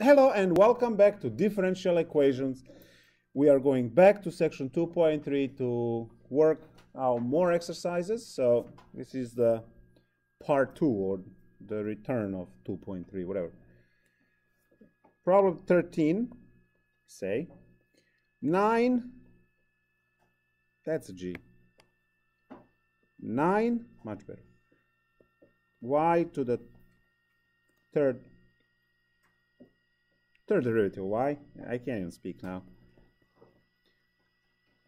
Hello and welcome back to differential equations. We are going back to section 2.3 to work out more exercises. So this is the part 2 or the return of 2.3, whatever. Problem 13, say 9, that's a G. 9, much better. Y to the third derivative of y. I can't even speak now.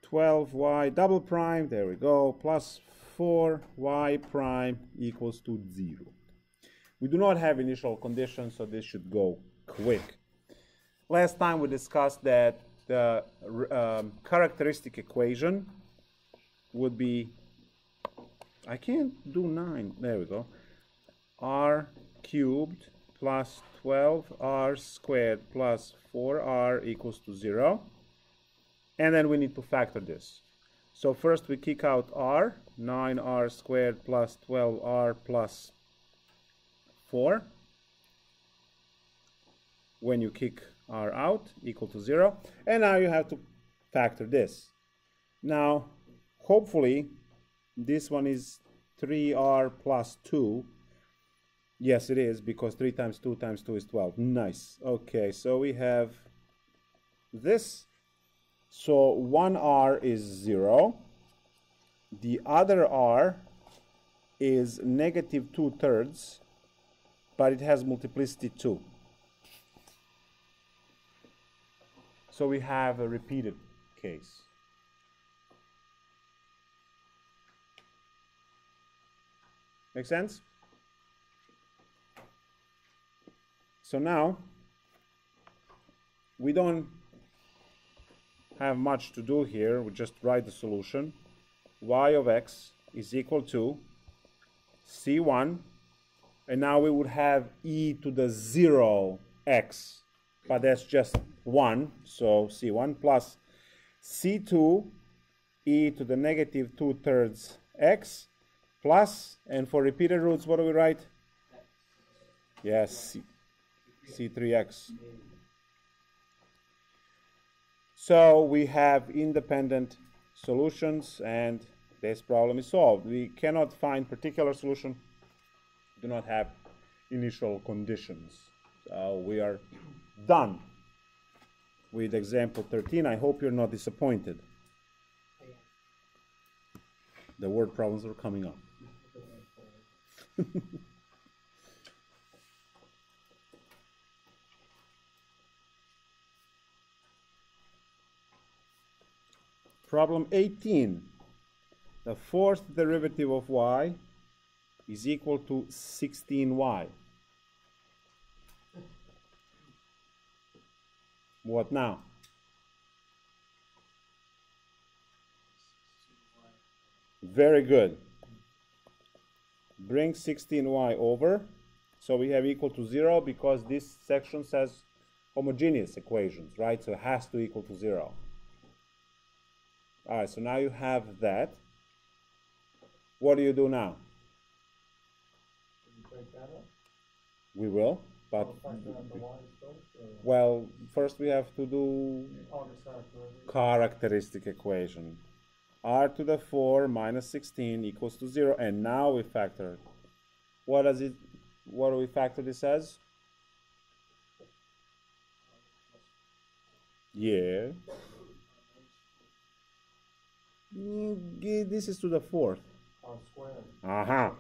12y double prime, there we go, plus 4y prime equals to 0. We do not have initial conditions, so this should go quick. Last time we discussed that the characteristic equation would be, I can't do 9, there we go, r cubed plus 12r squared plus 4r equals to 0. And then we need to factor this. So first we kick out r, 9r squared plus 12r plus 4. When you kick r out, equal to 0. And now you have to factor this. Now, hopefully, this one is 3r plus 2. Yes, it is, because 3 times 2 times 2 is 12. Nice. Okay, so we have this. So one r is 0. The other r is negative 2/3, but it has multiplicity 2. So we have a repeated case. Make sense? So now, we don't have much to do here. We just write the solution. Y of x is equal to C1. And now we would have e to the 0x. But that's just 1. So C1 plus C2 e to the negative 2/3 x plus, and for repeated roots, what do we write? Yes, C3x. So we have independent solutions and this problem is solved. We cannot find particular solution, do not have initial conditions. So we are done with example 13. I hope you're not disappointed. The word problems are coming up. Problem 18. The fourth derivative of y is equal to 16y. What now? Very good. Bring 16y over. So we have equal to 0 because this section says homogeneous equations, right? So it has to equal to 0. All right, so now you have that. What do you do now? We will, but well, first we have to do characteristic equation. R to the 4 minus 16 equals to 0, and now we factor it. What do we factor this as? Yeah. This is to the 4th. R squared. Aha.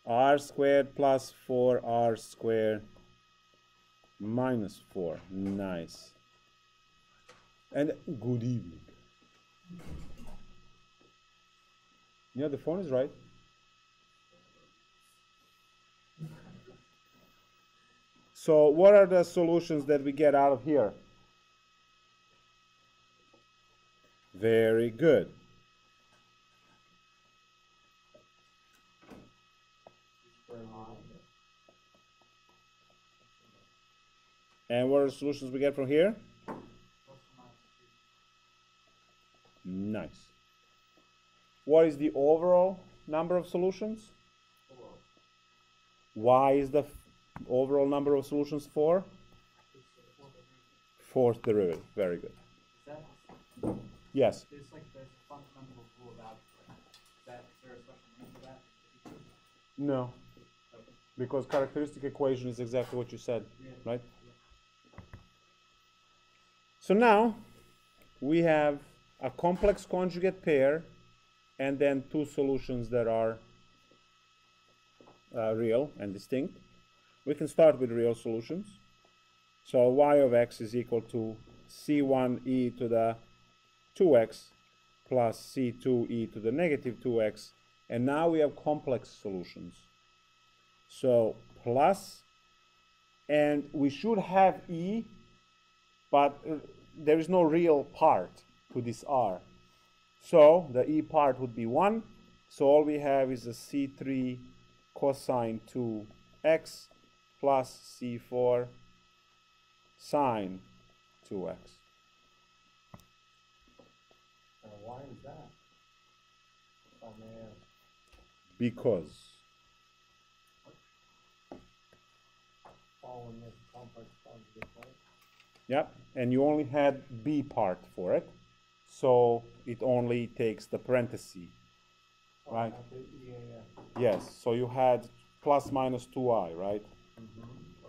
R squared plus 4r squared minus 4. Nice. And good evening. Yeah, the phone is right. So what are the solutions that we get out of here? Very good. And what are the solutions we get from here? Nice. What is the overall number of solutions? 4. Y is the overall number of solutions for? fourth derivative. Very good. Yes. There's a fundamental rule of algebra. Is there a special name for that? No. Okay. Because characteristic equation is exactly what you said, right? Yeah. So now we have a complex conjugate pair and then two solutions that are real and distinct. We can start with real solutions. So y of x is equal to c1e to the 2x plus c2e to the negative 2x. And now we have complex solutions. So plus, and we should have e, but there is no real part to this r. So the e part would be 1. So all we have is a c3 cosine 2x plus c4 sine 2x. Why is that? Oh, man. Because. Following this complex conjugate, right? Yep, and you only had b part for it, so it only takes the parenthesis, right? Yes, so you had plus minus 2i, right? Mm-hmm.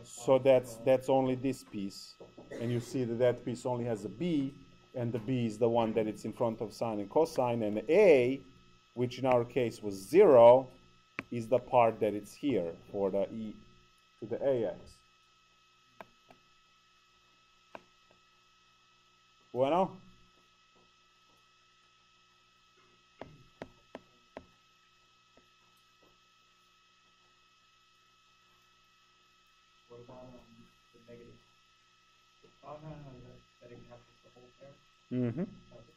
So that's only this piece, and you see that that piece only has a b, and the b is the one that it's in front of sine and cosine, and a, which in our case was 0, is the part that it's here for the e to the ax. Bueno? What about the negative? Oh, no, that encapsulates the whole pair? Mm-hmm. Okay.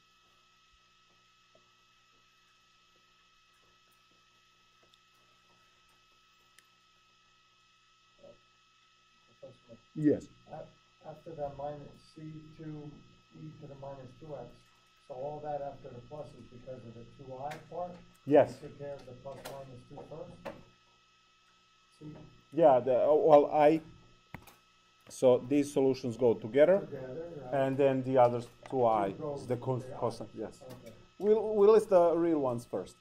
Yes. After that minus c2 e to the minus 2x, so all that after the plus is because of the 2i part? Yes. You took care of the plus minus 2 first? C? Yeah, so these solutions go together Right. and then the others 2i is the cosine. Yes. Okay. We'll list the real ones first,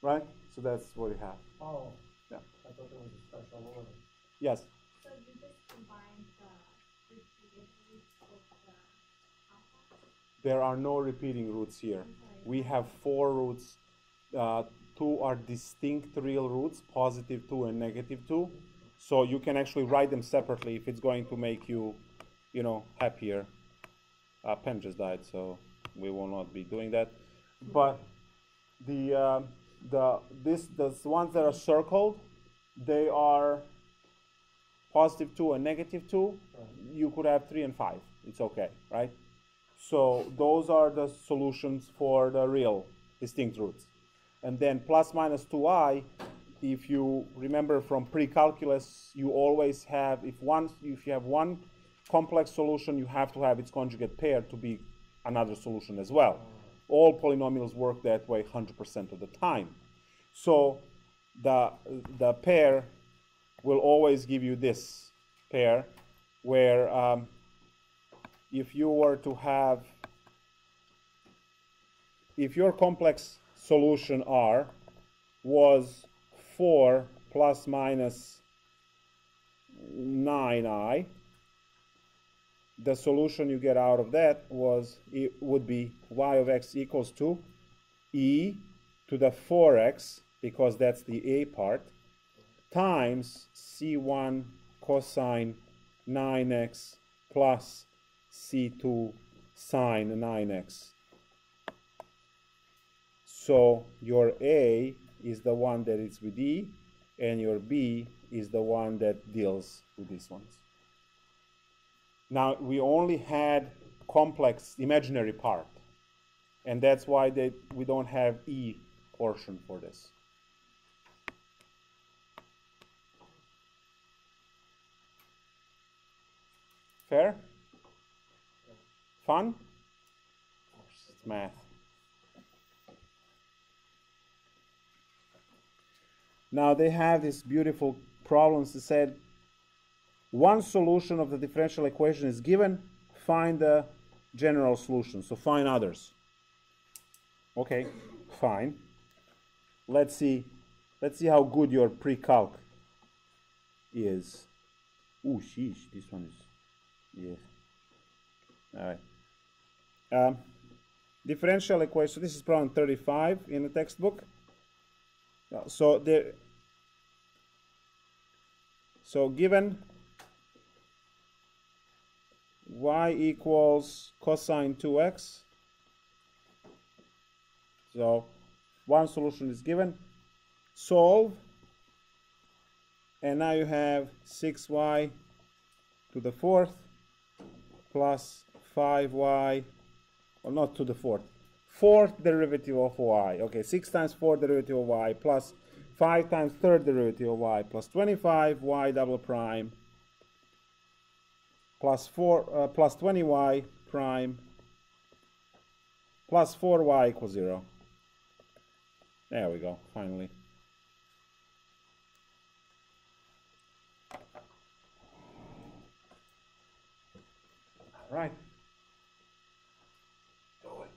right? So that's what we have. Oh. Yeah. I thought there was a special order. Yes. So you just combine the repeated roots with the complex? There are no repeating roots here. We have 4 roots. 2 are distinct real roots, positive 2 and negative 2. So you can actually write them separately if it's going to make you, happier. Pen just died, so we will not be doing that. But the ones that are circled, they are positive 2 and negative 2. Right. You could have 3 and 5. It's okay, right? So those are the solutions for the real distinct roots. And then plus minus 2i, if you remember from pre-calculus, you always have, if you have one complex solution, you have to have its conjugate pair to be another solution as well. All polynomials work that way 100% of the time. So the pair will always give you this pair, where if you were to have, if your complex solution R was 4 plus minus 9i, the solution you get out of that would be y of x equals to e to the 4x, because that's the a part, times c1 cosine 9x plus c2 sine 9x. So your a is the one that is with e, and your b is the one that deals with these ones. Now, we only had complex imaginary part, and that's why we don't have e portion for this. Fair? Fun? It's math. Now they have these beautiful problems that said one solution of the differential equation is given, find the general solution. So find others. Okay, fine. Let's see how good your PreCalc is. Ooh, sheesh, this one is, yes. All right. Differential equation. So this is problem 35 in the textbook. So given y equals cosine 2x. So one solution is given. Solve. And now you have 6y to the fourth plus 5y, well, not to the fourth, fourth derivative of y. Okay, 6 times fourth derivative of y plus 5 times third derivative of y plus 25 y double prime plus 20y prime plus 4y equals 0. There we go, finally. All right. Do it.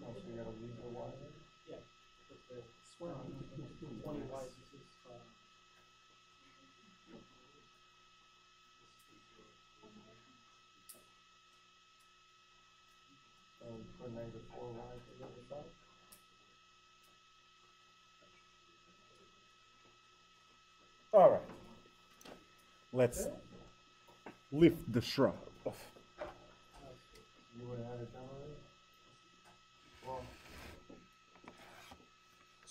So you gotta leave the y in? Yeah, because the square root of 20y is So put negative 4y to the other side? All right. Let's lift the shrub off. You would have had it done already? Well,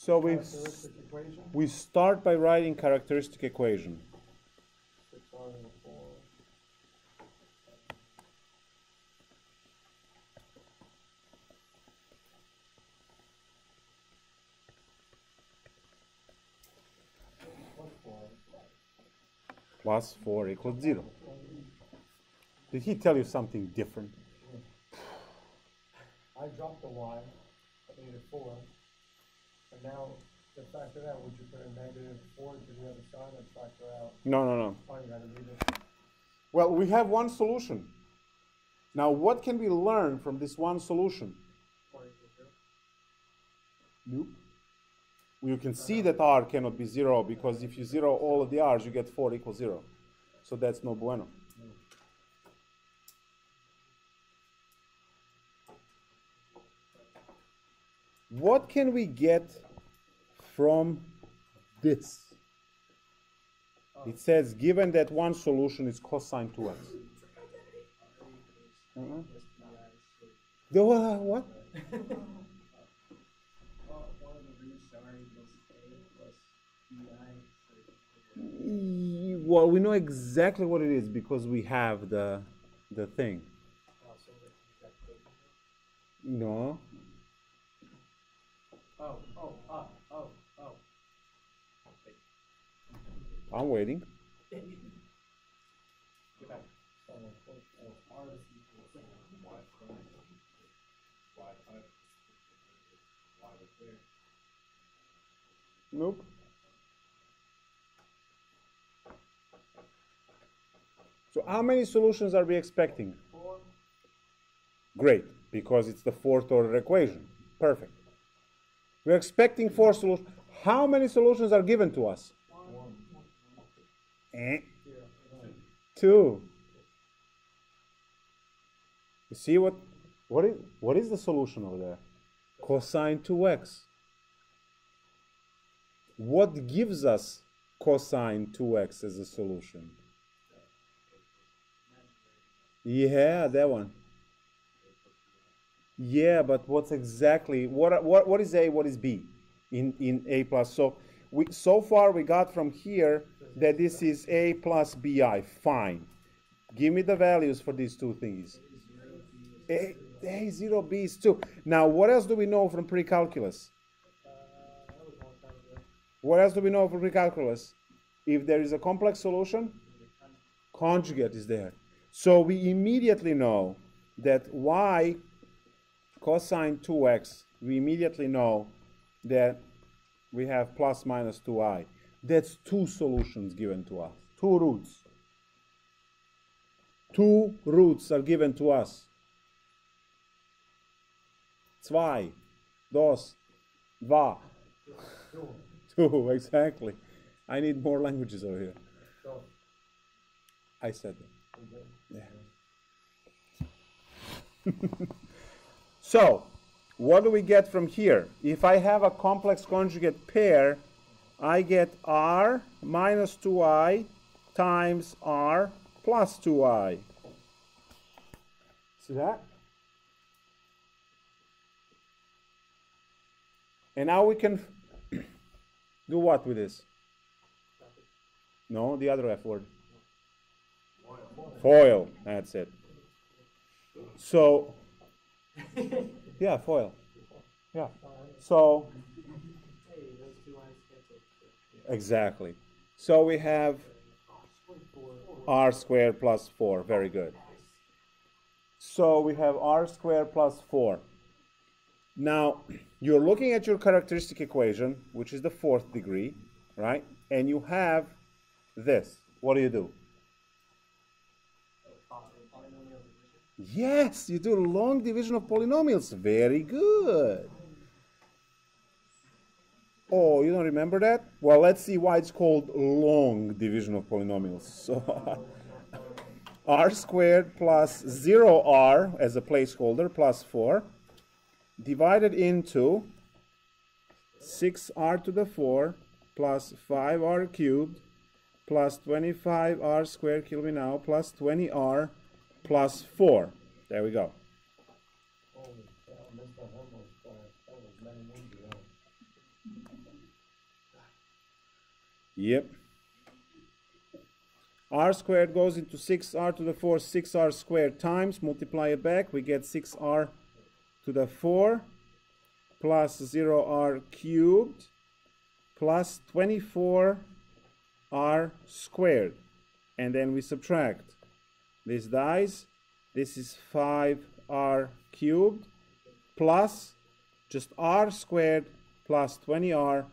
So characteristic equation, we start by writing characteristic equation. 6r to the 4. Plus 4. Plus 4 equals 0. Did he tell you something different? I dropped the y, made it 4. And now, to factor out, would you put a negative 4 to the other side and factor out? No, no, no. Oh, you gotta leave it. Well, we have one solution. Now, what can we learn from this one solution? 4 equals 0. Nope. You can see that r cannot be 0 because if you zero all of the r's, you get 4 equals 0. So that's no bueno. What can we get from this? It says, given that one solution is cosine 2x. The what? One of the roots are equals A plus BI. Well, we know exactly what it is because we have the thing. No. Oh. I'm waiting. Get back. R is equals Y prime. Y prime. Y right there. Nope. So how many solutions are we expecting? 4. Great, because it's the fourth order equation. Perfect. We're expecting 4 solutions. How many solutions are given to us? 2. You see what is the solution over there? Cosine 2x. What gives us cosine 2x as a solution? Yeah, that one. Yeah, but what's exactly what is A, what is B in A plus? So far we got from here that this is A plus BI. Fine. Give me the values for these two things. A0, B is 2. Now, what else do we know from pre-calculus? What else do we know from pre-calculus? If there is a complex solution, conjugate is there. So we immediately know that y cosine 2x, we immediately know that we have plus minus 2i. That's 2 solutions given to us. 2 roots. 2 roots are given to us. 2, dos, va. 2, exactly. I need more languages over here. I said that. Yeah. So, what do we get from here? If I have a complex conjugate pair, I get r minus 2i times r plus 2i. See that? And now we can do what with this? No, the other F word. Foil. That's it. So, yeah, foil. Yeah. So, exactly. So we have r squared plus 4. Very good. So we have r squared plus 4. Now, you're looking at your characteristic equation, which is the 4th degree, right? And you have this. What do? Yes, you do long division of polynomials. Very good. Oh, you don't remember that? Well, let's see why it's called long division of polynomials. So, r squared plus 0r as a placeholder plus 4 divided into 6r to the 4 plus 5r cubed plus 25r squared, kill me now, plus 20r plus 4. There we go. Yep. R squared goes into 6r to the 4, 6r squared times, multiply it back, we get 6r to the 4 plus 0r cubed plus 24r squared. And then we subtract. This dies. This is 5r cubed plus just r squared plus 20r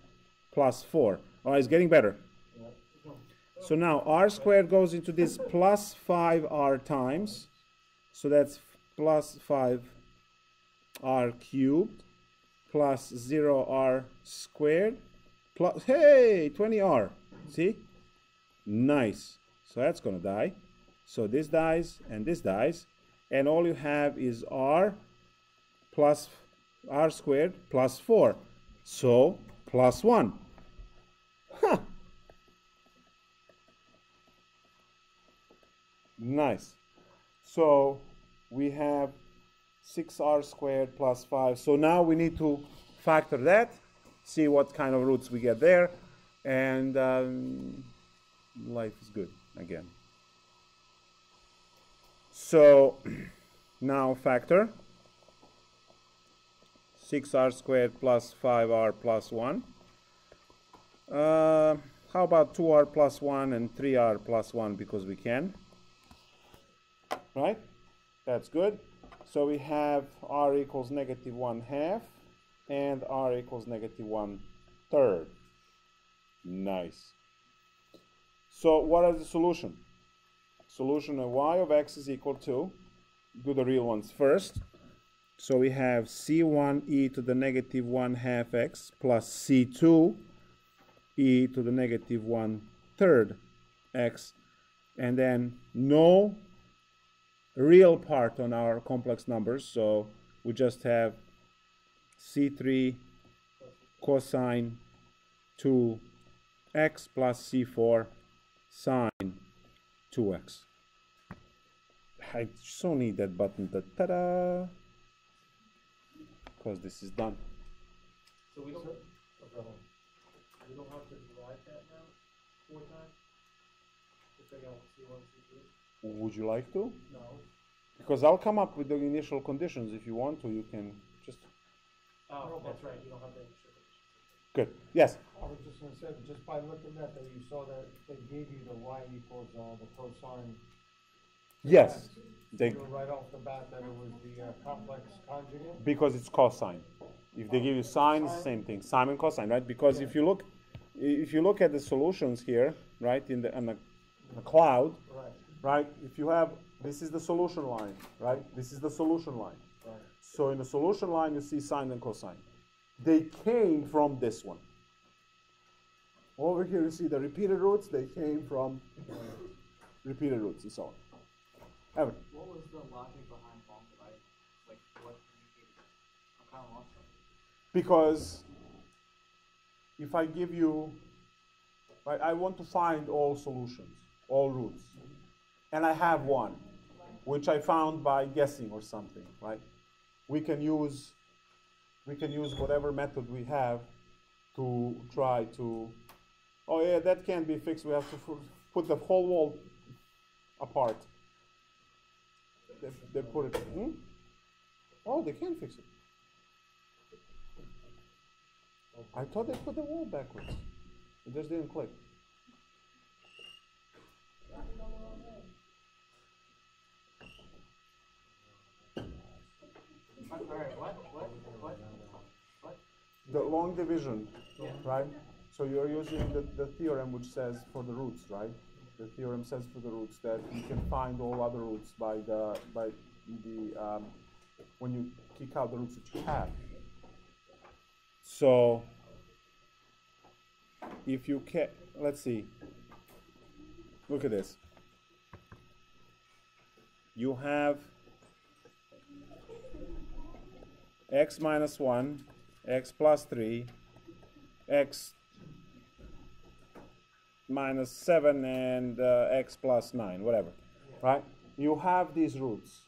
plus 4. Oh, it's getting better. So now r squared goes into this plus 5r times. So that's plus 5r cubed plus 0r squared plus, hey, 20r. See? Nice. So that's going to die. So this dies and this dies. And all you have is r plus r squared plus 4. So plus 1. Huh. Nice. So we have 6r squared plus 5. So now we need to factor that, see what kind of roots we get there, and life is good again. So now factor 6r squared plus 5r plus 1. How about 2r plus 1 and 3r plus 1, because we can? Right? That's good. So we have r equals negative 1/2 and r equals negative 1/3. Nice. So what is the solution? Solution of y of x is equal to, do the real ones first. So we have c1 e to the negative 1/2 x plus c2 e to the negative 1/3 x, and then no real part on our complex numbers, so we just have c3 cosine 2x plus c4 sine 2x. I so need that button, ta-da, because this is done. So we don't have to divide that now 4 times to figure out C1, C2? Would you like to? No. Because I'll come up with the initial conditions. If you want to, you can just... Oh, that's right, you don't have the extra. Good. Yes? I was just gonna say, just by looking at that, you saw that they gave you the y equals the cosine. Yes. You knew right off the bat that it was the complex conjugate. Because it's cosine. If they give you sine, it's the same thing. Sine and cosine, right? Because if you look at the solutions here, right, in the cloud, right? If you have, this is the solution line, right? This is the solution line. Right. So in the solution line, you see sine and cosine. They came from this one. Over here, you see the repeated roots. They came from repeated roots and so on. Evan. What was the logic behind long dividing? Like, what indicated? I'm kind of lost. Because if I give you, right, I want to find all solutions, all roots, and I have one, which I found by guessing or something, right? We can use whatever method we have to try to, oh yeah, that can't be fixed. We have to put the whole wall apart. They put it, Oh, they can fix it. I thought they put the wall backwards. It just didn't click. Alright, what? The long division, right? So you're using the theorem which says for the roots, right? The theorem says for the roots that you can find all other roots by the when you kick out the roots that you have. So if you can, let's see. Look at this. You have x minus 1, x plus 3, x minus 7, and x plus 9, whatever, right? You have these roots.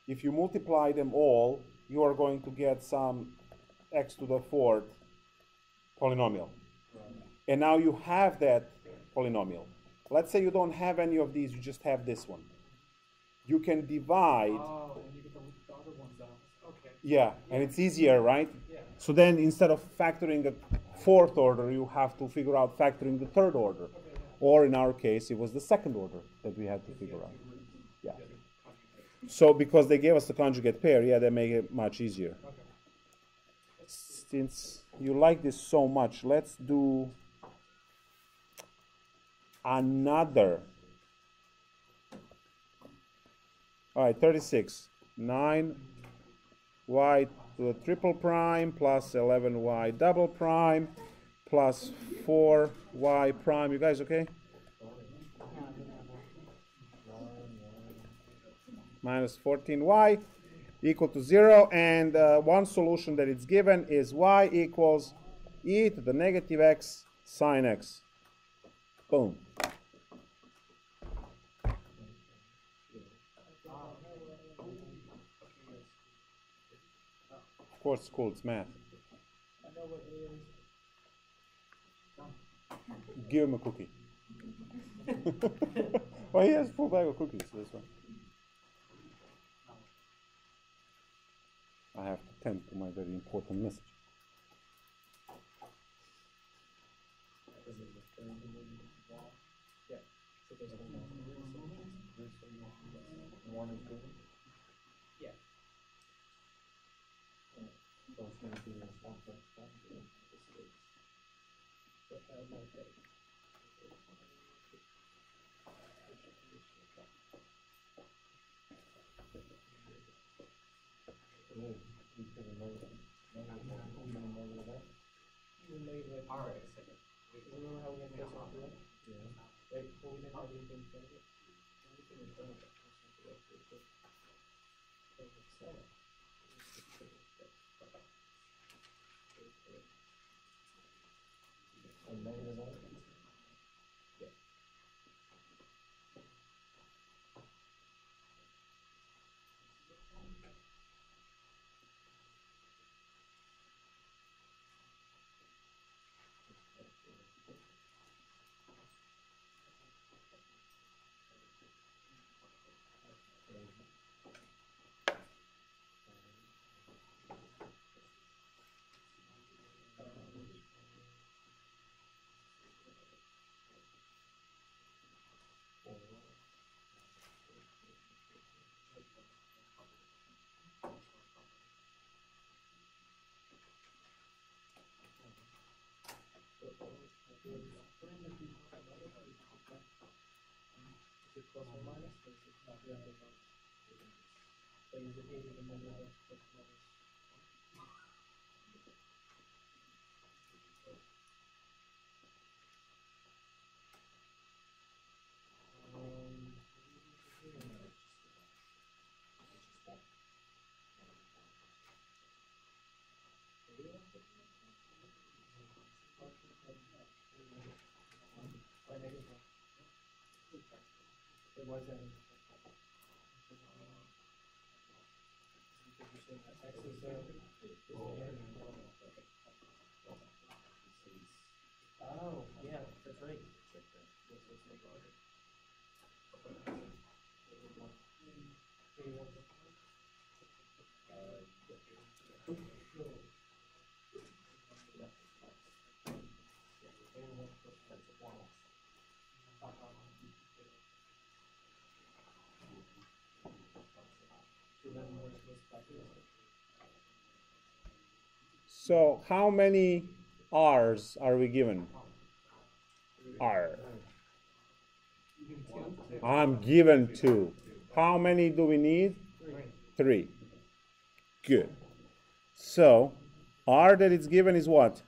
If you multiply them all, you are going to get some x to the 4th polynomial. And now you have that polynomial. Let's say you don't have any of these, you just have this one. You can divide. Oh, and you get the other ones out. Okay. Yeah, and it's easier, right? Yeah. So then instead of factoring the 4th order, you have to figure out factoring the 3rd order. Okay, yeah. Or in our case, it was the 2nd order that we had to figure out. Yeah. So because they gave us the conjugate pair, yeah, they make it much easier. Okay. Since you like this so much, let's do another. All right, 36. 9y to the triple prime plus 11y double prime plus 4y prime. You guys okay? Minus 14y. equal to 0, and one solution that it's given is y equals e to the negative x sine x. Boom. Of course, it's cool, it's math. I know what it is. Give him a cookie. Well, he has a full bag of cookies, so that's why. I have to tend to my very important message. Yeah. So there's only one is good. Yeah. So it's going to be a stop. All right. Remember how we had this on here? Yeah. Right, before we didn't have anything in front of it? Everything in front of it. So negative one. Is it plus or minus? Or is it not really much? So is it either the negative x plus minus? By negative one. It was that. X is oh, yeah, that's right. So how many r's are we given? R. I'm given 2. How many do we need? 3. Good. So r that is given is what?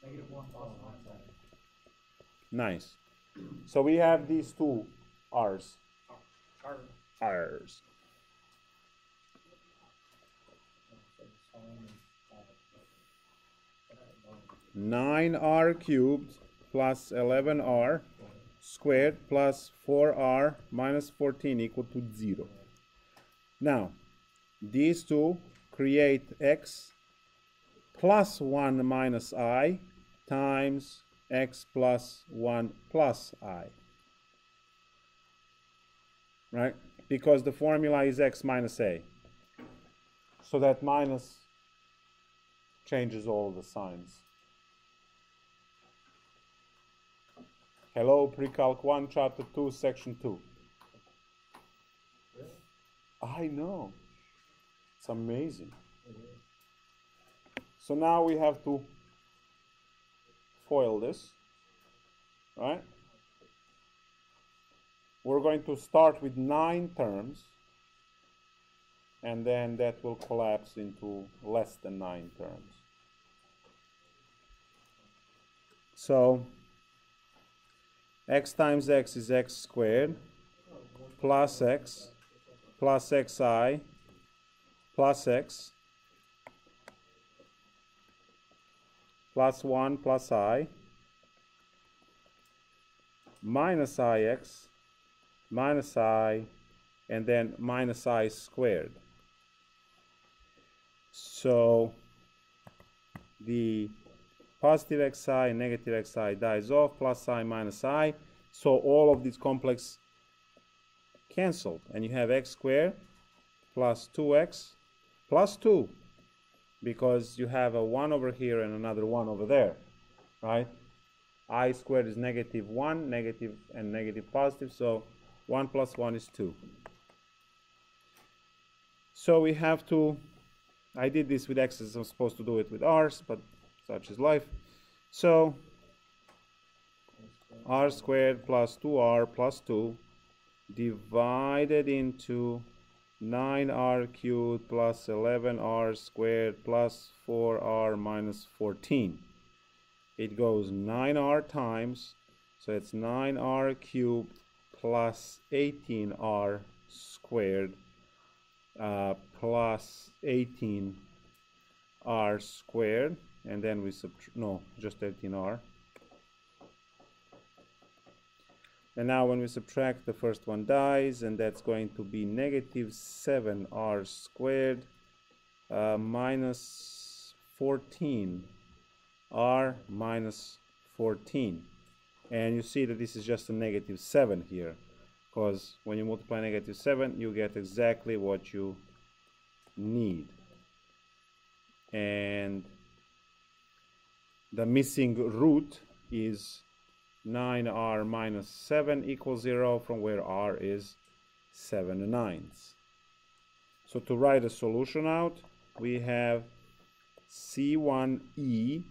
Negative 1 plus Nice. So we have these two r's. R. R's. Nine r cubed plus 11r squared plus 4r minus 14 equal to 0. Now, these two create x plus 1 minus I times x plus 1 plus I. Right? Because the formula is x minus a. So that minus changes all the signs. Hello, PreCalc 1, Chapter 2, Section 2. Really? I know. It's amazing. So now we have to FOIL this, right? We're going to start with 9 terms, and then that will collapse into less than 9 terms. So x times x is x squared plus x plus xi plus x plus 1 plus I minus ix minus I and then minus I squared. So the positive xi and negative xi dies off, plus I minus I. So all of these complex canceled, and you have x squared plus 2x plus 2, because you have a 1 over here and another 1 over there, right? I squared is negative 1, negative and negative positive, so 1 plus 1 is 2. So we have to, I did this with x's, I'm supposed to do it with r's, but such is life. So r squared plus 2r plus 2 divided into 9r cubed plus 11r squared plus 4r minus 14. It goes 9r times, so it's 9r cubed plus 18r squared plus 18r squared, and then we just 18r. And now when we subtract, the first one dies, and that's going to be negative 7r squared minus 14r minus 14. And you see that this is just a negative 7 here, because when you multiply negative 7, you get exactly what you need. And the missing root is 9r minus 7 equals 0, from where r is 7/9. So to write a solution out, we have c1e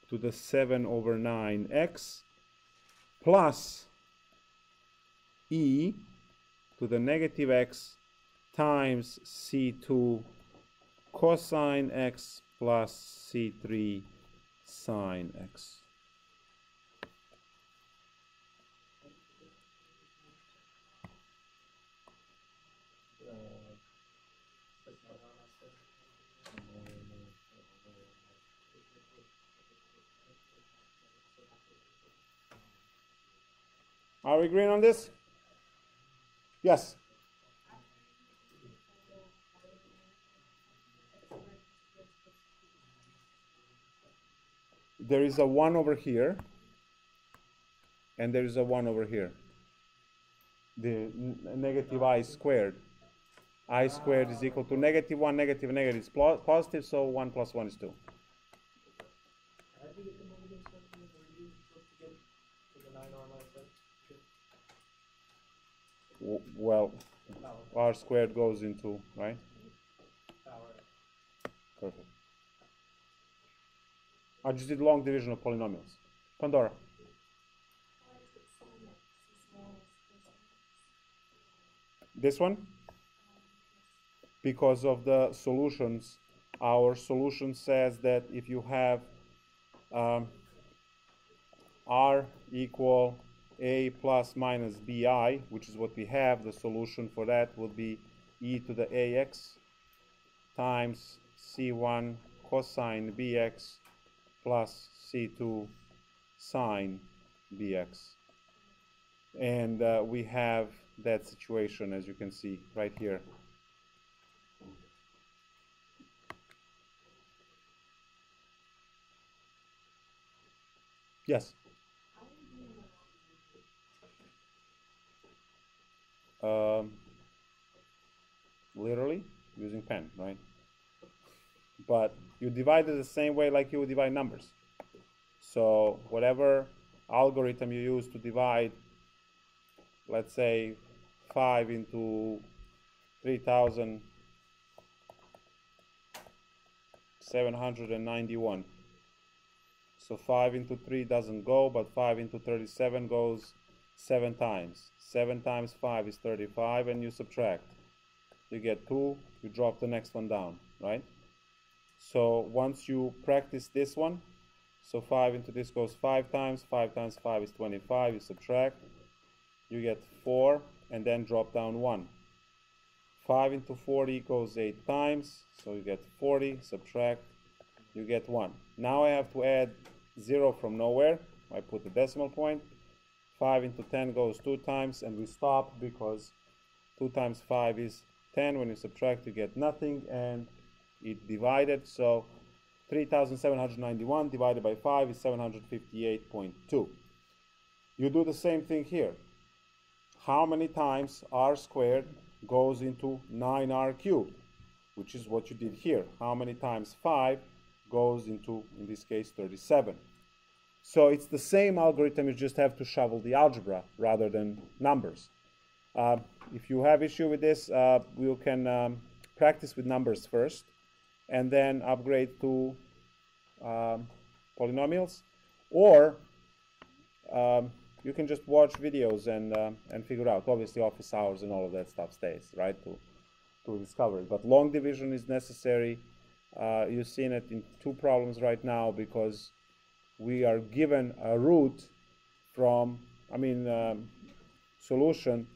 to the 7/9x plus e to the negative x times c2 cosine x plus c3 sine x. Are we agreeing on this? Yes. There is a 1 over here, and there is a 1 over here. The negative I squared. I squared is equal to negative 1, negative, negative is positive, so 1 plus 1 is 2. How do you get the homogeneous function if we're using supposed to get to the 9r minus 7? Well, r squared goes into, right? Power. Perfect. I just did long division of polynomials. Pandora. This one? Because of the solutions, our solution says that if you have r equal a plus minus bi, which is what we have, the solution for that will be e to the ax times c1 cosine bx plus c2 sine bx. And we have that situation, as you can see right here. Yes? Literally using pen, right? But you divide it the same way like you would divide numbers. So whatever algorithm you use to divide, let's say 5 into 3,791. So 5 into 3 doesn't go, but 5 into 37 goes 7 times. 7 times 5 is 35, and you subtract. You get 2, you drop the next one down, right? So once you practice this one, so 5 into this goes 5 times 5 is 25, you subtract, you get 4, and then drop down 1. 5 into 40 goes 8 times, so you get 40, subtract, you get 1. Now I have to add 0 from nowhere. I put the decimal point. 5 into 10 goes 2 times, and we stop because 2 times 5 is 10. When you subtract, you get nothing, and it divided. So 3,791 divided by 5 is 758.2. You do the same thing here. How many times r squared goes into 9r cubed, which is what you did here? How many times 5 goes into, in this case, 37? So it's the same algorithm, you just have to shovel the algebra rather than numbers. If you have issue with this, you can practice with numbers first and then upgrade to polynomials, or you can just watch videos and figure out. Obviously, office hours and all of that stuff stays, right, to discover it. But long division is necessary. You've seen it in 2 problems right now because we are given a root from, solution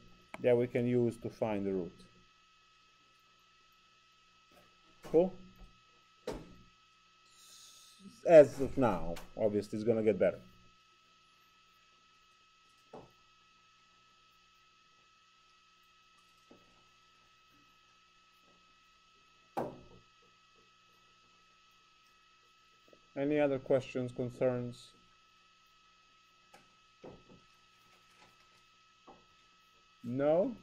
that we can use to find the root. Cool? As of now, obviously, it's going to get better. Any other questions, concerns? No?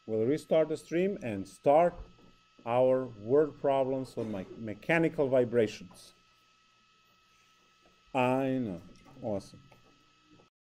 We'll restart the stream and start our word problems on my mechanical vibrations. I know. Awesome.